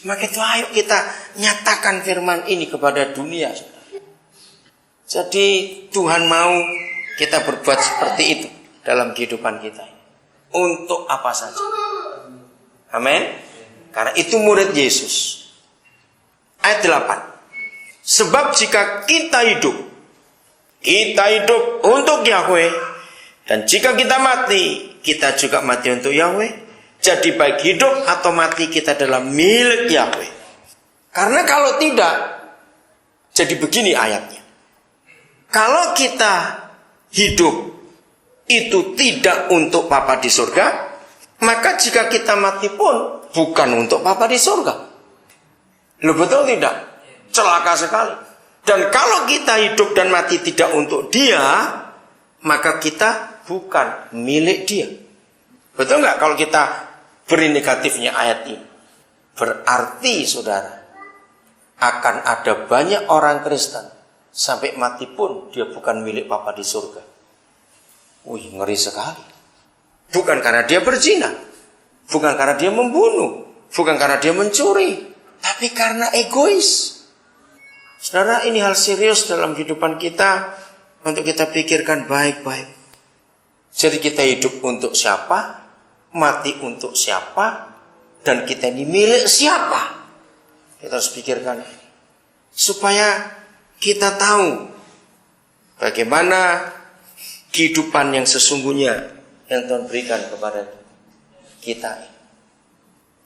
Maka itu ayo kita nyatakan firman ini kepada dunia. Jadi Tuhan mau kita berbuat seperti itu dalam kehidupan kita. Untuk apa saja. Amin. Karena itu murid Yesus. Ayat 8. Sebab jika kita hidup untuk Yahweh. Dan jika kita mati, kita juga mati untuk Yahweh. Jadi baik hidup atau mati kita adalah milik Yahweh. Karena kalau tidak, jadi begini ayatnya. Kalau kita hidup itu tidak untuk Bapa di surga, maka jika kita mati pun bukan untuk Bapa di surga. Loh, betul tidak? Celaka sekali. Dan kalau kita hidup dan mati tidak untuk Dia, maka kita bukan milik Dia. Betul nggak kalau kita beri negatifnya ayat ini? Berarti saudara, akan ada banyak orang Kristen sampai mati pun dia bukan milik Bapa di surga. Wih, ngeri sekali. Bukan karena dia berzina, bukan karena dia membunuh, bukan karena dia mencuri, tapi karena egois. Saudara, ini hal serius dalam kehidupan kita untuk kita pikirkan baik-baik. Jadi kita hidup untuk siapa, mati untuk siapa, dan kita ini milik siapa. Kita harus pikirkan supaya kita tahu bagaimana kehidupan yang sesungguhnya yang Tuhan berikan kepada kita.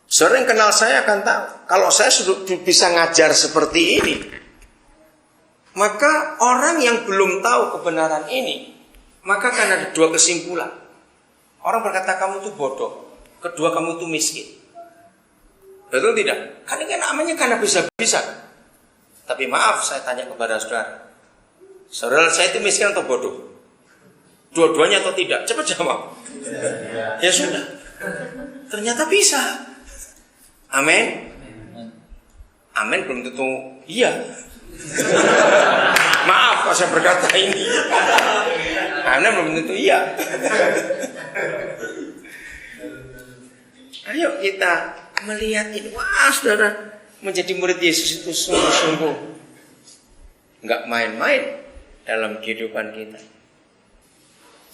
Saudara yang kenal saya akan tahu, kalau saya sudah bisa ngajar seperti ini, maka orang yang belum tahu kebenaran ini, maka akan ada dua kesimpulan. Orang berkata kamu itu bodoh, kedua kamu itu miskin. Betul tidak? Karena kan namanya karena bisa-bisa. Tapi maaf, saya tanya kepada saudara, saudara saya itu miskin atau bodoh? Dua-duanya atau tidak? Cepat jawab. Ya sudah. Ternyata bisa. Amin. Amin belum tentu iya. Maaf kalau saya berkata ini. Amin belum tentu iya. Ayo kita melihat ini. Wah, saudara, menjadi murid Yesus itu sungguh-sungguh nggak main-main dalam kehidupan kita.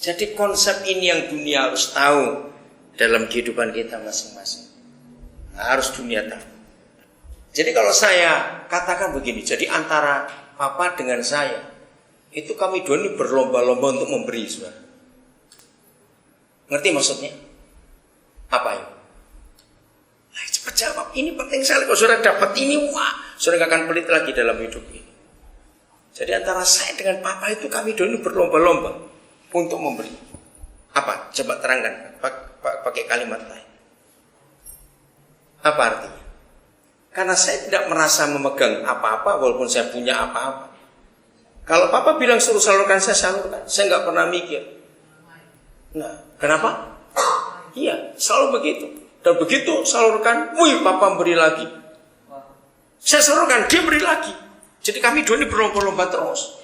Jadi konsep ini yang dunia harus tahu dalam kehidupan kita masing-masing. Harus dunia tahu. Jadi kalau saya katakan begini, jadi antara Papa dengan saya, itu kami dua ini berlomba-lomba untuk memberi, saudara. Ngerti maksudnya? Apa ini? Ayo cepat jawab, ini penting sekali. Kalau saudara dapat ini, wah, saudara gak akan pelit lagi dalam hidup ini. Jadi antara saya dengan Papa itu kami dua ini berlomba-lomba untuk memberi. Apa? Coba terangkan pakai kalimat lain. Apa artinya? Karena saya tidak merasa memegang apa-apa walaupun saya punya apa-apa. Kalau Papa bilang suruh salurkan, saya salurkan. Saya nggak pernah mikir. Nah, kenapa? Iya, selalu begitu. Dan begitu salurkan, wih, Papa beri lagi. Saya salurkan, dia beri lagi. Jadi kami dua ini berlomba-lomba terus.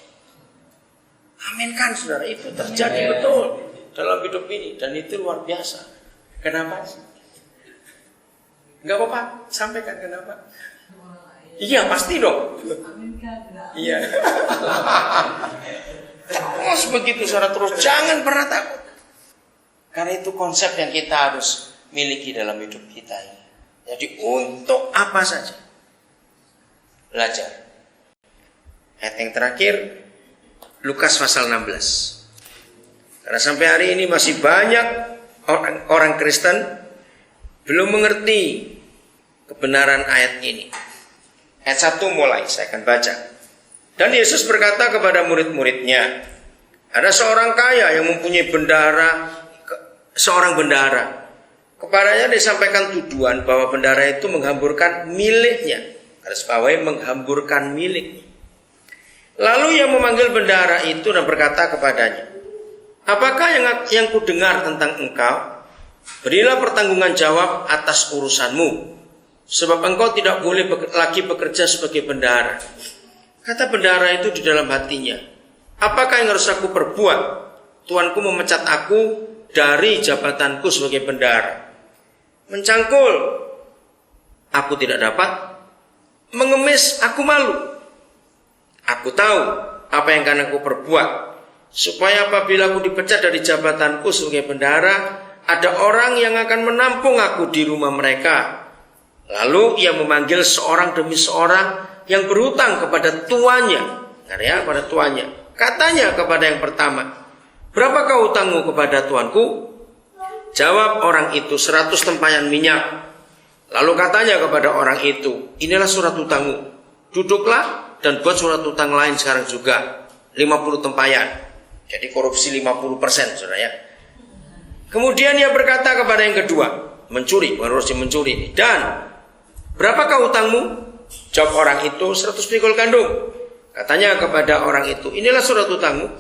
Amin kan, saudara? Itu terjadi betul dalam hidup ini. Dan itu luar biasa. Kenapa sih? Enggak apa-apa, sampaikan kenapa. Iya, pasti dong. Iya. Terus begitu, saudara, terus jangan pernah takut. Karena itu konsep yang kita harus miliki dalam hidup kita ini. Jadi untuk apa saja belajar. Ayat yang terakhir, Lukas pasal 16. Karena sampai hari ini masih banyak orang Kristen belum mengerti kebenaran ayat ini. Ayat 1 mulai, saya akan baca. Dan Yesus berkata kepada murid-muridnya, ada seorang kaya yang mempunyai seorang bendahara. Kepadanya disampaikan tuduhan bahwa bendahara itu menghamburkan miliknya. Garis bawahi, menghamburkan miliknya. Lalu ia memanggil bendahara itu dan berkata kepadanya, apakah yang kudengar tentang engkau? Berilah pertanggungan jawab atas urusanmu, sebab engkau tidak boleh lagi bekerja sebagai bendahara. Kata bendahara itu di dalam hatinya, apakah yang harus aku perbuat? Tuanku memecat aku dari jabatanku sebagai bendahara. Mencangkul aku tidak dapat mengemis, aku malu. Aku tahu apa yang akan aku perbuat, supaya apabila aku dipecat dari jabatanku sebagai bendahara, ada orang yang akan menampung aku di rumah mereka. Lalu ia memanggil seorang demi seorang yang berhutang kepada tuannya. Pada tuannya. Katanya kepada yang pertama, berapakah hutangmu kepada tuanku? Jawab orang itu, 100 tempayan minyak. Lalu katanya kepada orang itu, inilah surat hutangmu. Duduklah dan buat surat hutang lain sekarang juga, 50 tempayan. Jadi korupsi 50%, saudara ya. Kemudian ia berkata kepada yang kedua, mencuri, mencuri. Dan berapakah hutangmu? Jawab orang itu, 100 pikul gandum. Katanya kepada orang itu, inilah surat hutangmu.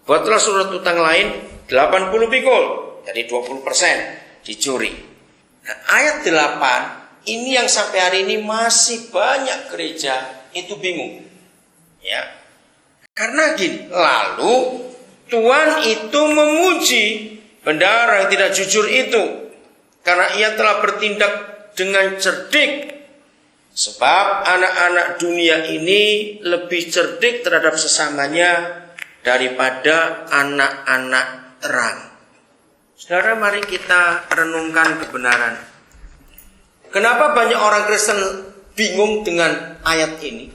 Buatlah surat hutang lain 80 pikul. Jadi 20% dicuri. Nah, ayat 8 ini yang sampai hari ini masih banyak gereja itu bingung. Ya. Karena gini, lalu Tuhan itu memuji bendahara yang tidak jujur itu karena ia telah bertindak dengan cerdik. Sebab anak-anak dunia ini lebih cerdik terhadap sesamanya daripada anak-anak terang. Saudara, mari kita renungkan kebenaran. Kenapa banyak orang Kristen bingung dengan ayat ini?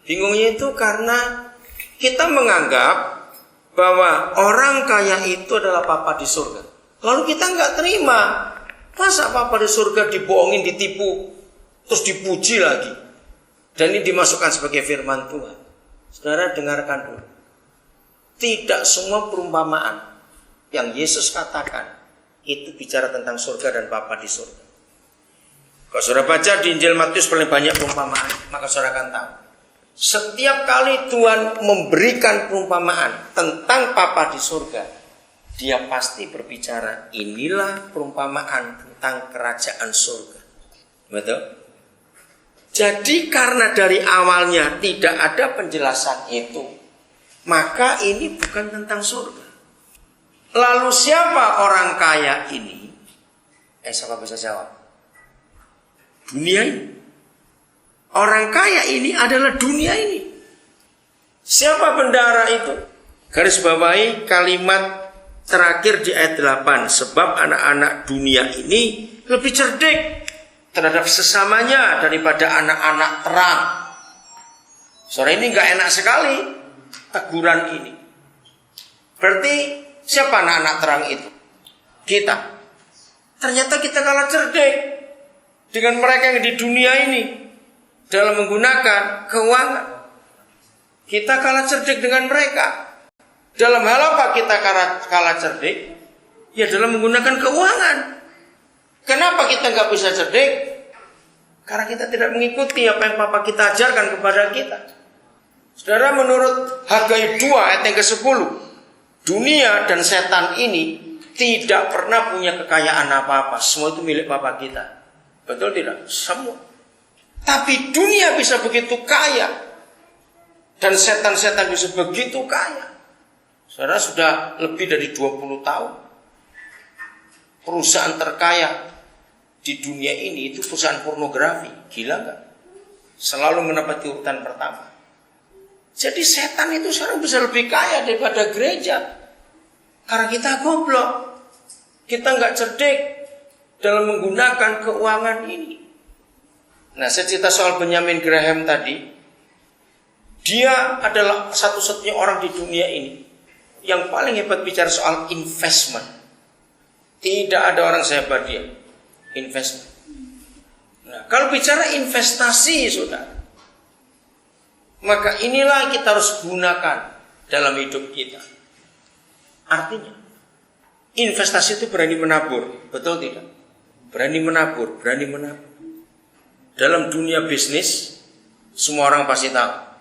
Bingungnya itu karena kita menganggap bahwa orang kaya itu adalah papa di surga. Lalu kita nggak terima. Masa papa di surga dibohongin, ditipu, terus dipuji lagi. Dan ini dimasukkan sebagai firman Tuhan. Saudara, dengarkan dulu. Tidak semua perumpamaan yang Yesus katakan itu bicara tentang surga dan papa di surga. Kalau saudara baca di Injil Matius paling banyak perumpamaan, maka saudara akan tahu. Setiap kali Tuhan memberikan perumpamaan tentang papa di surga, dia pasti berbicara, inilah perumpamaan tentang kerajaan surga. Betul? Jadi karena dari awalnya tidak ada penjelasan itu, maka ini bukan tentang surga. Lalu siapa orang kaya ini? Siapa bisa jawab? Dunia ini. Orang kaya ini adalah dunia ini. Siapa bendahara itu? Garis bawahi kalimat terakhir di ayat 8. Sebab anak-anak dunia ini lebih cerdik terhadap sesamanya daripada anak-anak terang. Sore ini gak enak sekali teguran ini. Berarti siapa anak-anak terang itu? Kita. Ternyata kita kalah cerdik dengan mereka yang di dunia ini dalam menggunakan keuangan. Kita kalah cerdik dengan mereka. Dalam hal apa kita kalah cerdik? Ya dalam menggunakan keuangan. Kenapa kita nggak bisa cerdik? Karena kita tidak mengikuti apa yang Papa kita ajarkan kepada kita. Saudara, menurut Hagai 2 ayat yang ke-10, dunia dan setan ini tidak pernah punya kekayaan apa-apa. Semua itu milik Papa kita. Betul tidak? Semua. Tapi dunia bisa begitu kaya dan setan-setan bisa begitu kaya. Saudara, sudah lebih dari 20 tahun perusahaan terkaya di dunia ini itu perusahaan pornografi. Gila gak? Selalu menempati urutan pertama. Jadi setan itu sekarang bisa lebih kaya daripada gereja. Karena kita goblok. Kita gak cerdik dalam menggunakan keuangan ini. Nah, saya cerita soal Benjamin Graham tadi. Dia adalah satu-satunya orang di dunia ini yang paling hebat bicara soal investment. Tidak ada orang sehebat dia. Investment. Nah, kalau bicara investasi, saudara, maka inilah yang kita harus gunakan dalam hidup kita. Artinya, investasi itu berani menabur, betul tidak? Berani menabur, berani menabur. Dalam dunia bisnis, semua orang pasti tahu.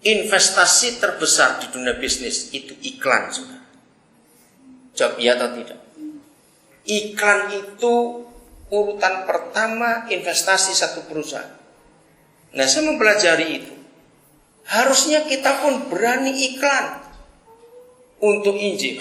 Investasi terbesar di dunia bisnis itu iklan, saudara. Jawab iya atau tidak? Iklan itu urutan pertama investasi satu perusahaan. Nah, saya mempelajari itu. Harusnya kita pun berani iklan untuk Injil.